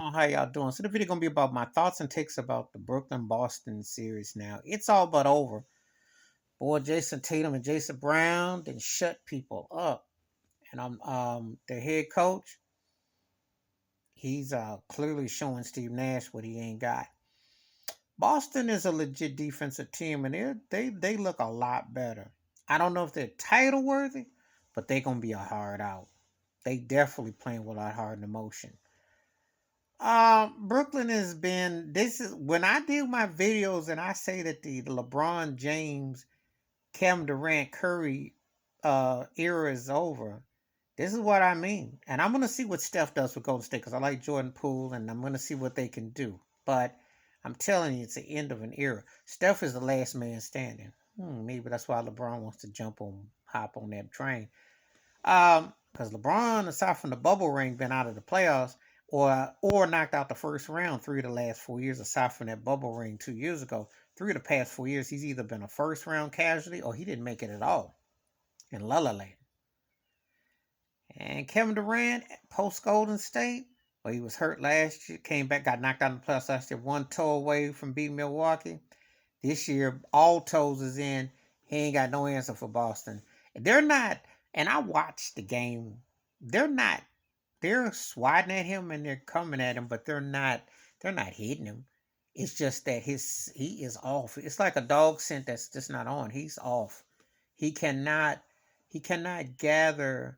Oh, how y'all doing? So the video gonna be about my thoughts and takes about the Brooklyn Boston series. Now it's all but over. Boy, Jason Tatum and Jason Brown then shut people up, and I'm the head coach. He's clearly showing Steve Nash what he ain't got. Boston is a legit defensive team, and they look a lot better. I don't know if they're title worthy, but they're gonna be a hard out. They definitely playing with a lot hard emotion. Brooklyn has been. This is when I do my videos and I say that the LeBron James, Kevin Durant, Curry, era is over. This is what I mean, and I'm gonna see what Steph does with Golden State because I like Jordan Poole, and I'm gonna see what they can do. But I'm telling you, it's the end of an era. Steph is the last man standing. Maybe that's why LeBron wants to hop on that train. Because LeBron, aside from the bubble ring, been out of the playoffs or knocked out the first round 3 of the last 4 years. Aside from that bubble ring 2 years ago, 3 of the past 4 years, he's either been a first round casualty or he didn't make it at all in La La Land. And Kevin Durant, post Golden State, well, he was hurt last year, came back, got knocked out in the playoffs last year, one toe away from beating Milwaukee. This year, all toes is in. He ain't got no answer for Boston. They're not, and I watched the game. They're not. They're swatting at him and they're coming at him, but they're not. They're not hitting him. It's just that he is off. It's like a dog scent that's just not on. He's off. He cannot. He cannot gather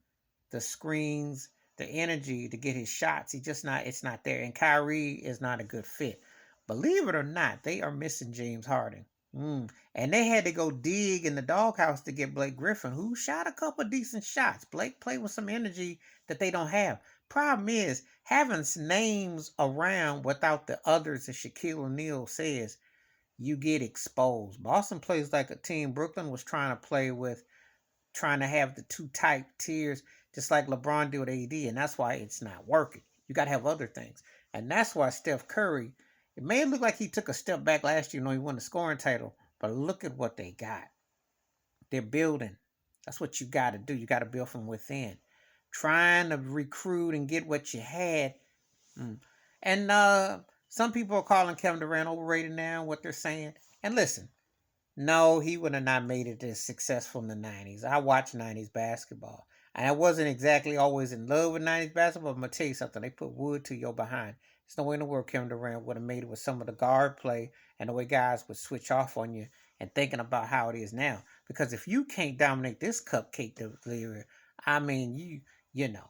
the screens, the energy to get his shots. He just not. It's not there. And Kyrie is not a good fit. Believe it or not, they are missing James Harden. And they had to go dig in the doghouse to get Blake Griffin, who shot a couple decent shots. Blake played with some energy that they don't have. Problem is, having names around without the others, as Shaquille O'Neal says, you get exposed. Boston plays like a team Brooklyn was trying to play with, trying to have the two type tiers, just like LeBron did with AD, and that's why it's not working. You got to have other things. And that's why Steph Curry, it may look like he took a step back last year, he won the scoring title, but look at what they got. They're building. That's what you got to do. You got to build from within. Trying to recruit and get what you had. And some people are calling Kevin Durant overrated now, what they're saying. And listen, no, he would have not made it as successful in the 90s. I watched 90s basketball. And I wasn't exactly always in love with 90s basketball, but I'm going to tell you something. They put wood to your behind. There's no way in the world Kevin Durant would have made it with some of the guard play and the way guys would switch off on you and thinking about how it is now. Because if you can't dominate this cupcake delivery, I mean, you know.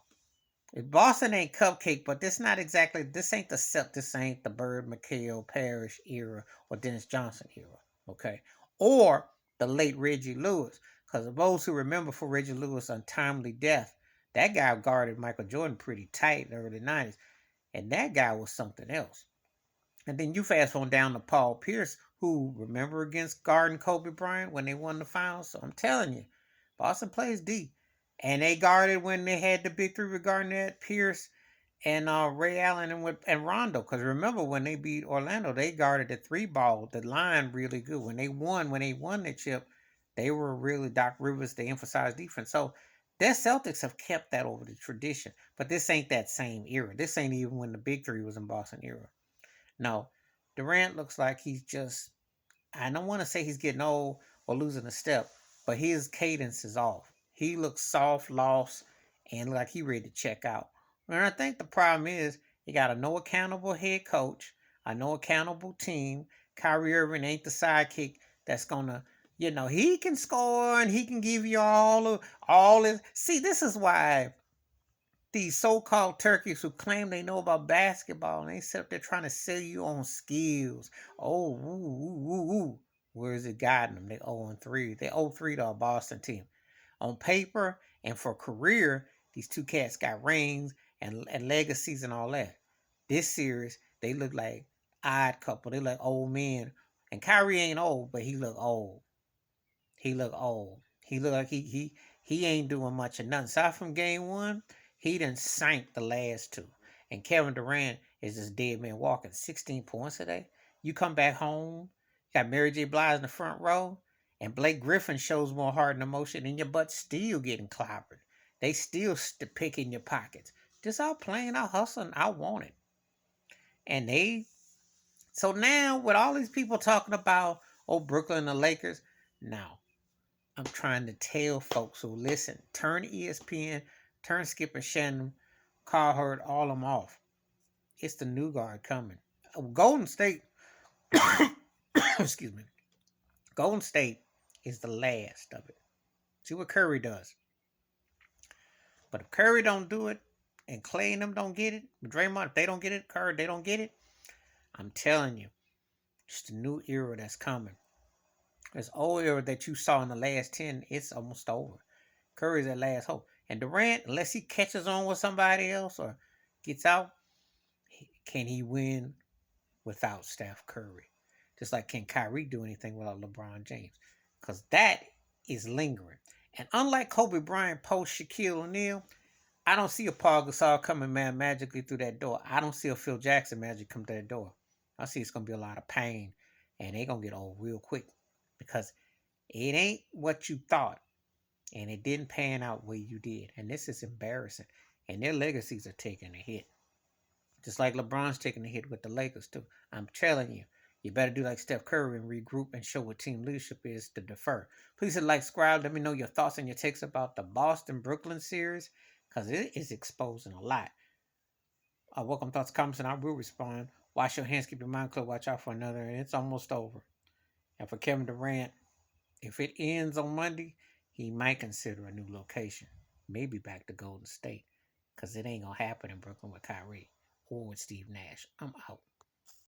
Boston ain't cupcake, but this ain't this ain't the Bird McHale Parrish era or Dennis Johnson era, okay? Or the late Reggie Lewis. Because of those who remember for Reggie Lewis' untimely death, that guy guarded Michael Jordan pretty tight in the early 90s. And that guy was something else. And then you fast on down to Paul Pierce, who remember against guarding Kobe Bryant when they won the finals. So I'm telling you, Boston plays D. And they guarded when they had the big three with Garnett, Pierce, and Ray Allen and Rondo. Because remember when they beat Orlando, they guarded the three ball, the line really good. When they won the chip, they were really Doc Rivers. They emphasized defense. So their Celtics have kept that over the tradition. But this ain't that same era. This ain't even when the big three was in Boston era. No, Durant looks like he's just. I don't want to say he's getting old or losing a step, but his cadence is off. He looks soft, lost, and like he ready to check out. And I think the problem is you got a no accountable head coach, a no accountable team. Kyrie Irving ain't the sidekick that's gonna, he can score and he can give you all his. See, this is why these so-called turkeys who claim they know about basketball and they sit up there trying to sell you on skills. Oh, where is it guiding them? They 0-3. They 0-3 to a Boston team. On paper and for career, these two cats got rings and legacies and all that. This series, they look like odd couple. They look old men. And Kyrie ain't old, but he look old. He look old. He look like he ain't doing much of nothing. Aside from game one, he done sank the last two. And Kevin Durant is just dead man walking. 16 points today. You come back home, got Mary J. Blige in the front row, and Blake Griffin shows more heart and emotion, and your butt still getting clobbered. They still pick in your pockets. Just out playing, out hustling, I want it. And so now with all these people talking about, oh, Brooklyn and the Lakers, now I'm trying to tell folks who listen, turn ESPN, turn Skip and Shannon, Carhartt, all them off. It's the new guard coming. Golden State, excuse me, Golden State is the last of it. See what Curry does. But if Curry don't do it, and Clay and them don't get it, Draymond, if they don't get it, Curry, they don't get it, I'm telling you, it's the new era that's coming. This old era that you saw in the last 10, it's almost over. Curry's that last hope. And Durant, unless he catches on with somebody else or gets out, can he win without Steph Curry? Just like can Kyrie do anything without LeBron James? Because that is lingering. And unlike Kobe Bryant post Shaquille O'Neal, I don't see a Paul Gasol coming man magically through that door. I don't see a Phil Jackson magic come to that door. I see it's gonna be a lot of pain, and they gonna get old real quick because it ain't what you thought, and it didn't pan out where you did, and this is embarrassing. And their legacies are taking a hit, just like LeBron's taking a hit with the Lakers too. I'm telling you, you better do like Steph Curry and regroup and show what team leadership is to defer. Please hit like, subscribe. Let me know your thoughts and your takes about the Boston Brooklyn series because it is exposing a lot. Welcome thoughts, comments, and I will respond. Wash your hands, keep your mind clear, watch out for another, and it's almost over. And for Kevin Durant, if it ends on Monday, he might consider a new location. Maybe back to Golden State. Because it ain't going to happen in Brooklyn with Kyrie or with Steve Nash. I'm out.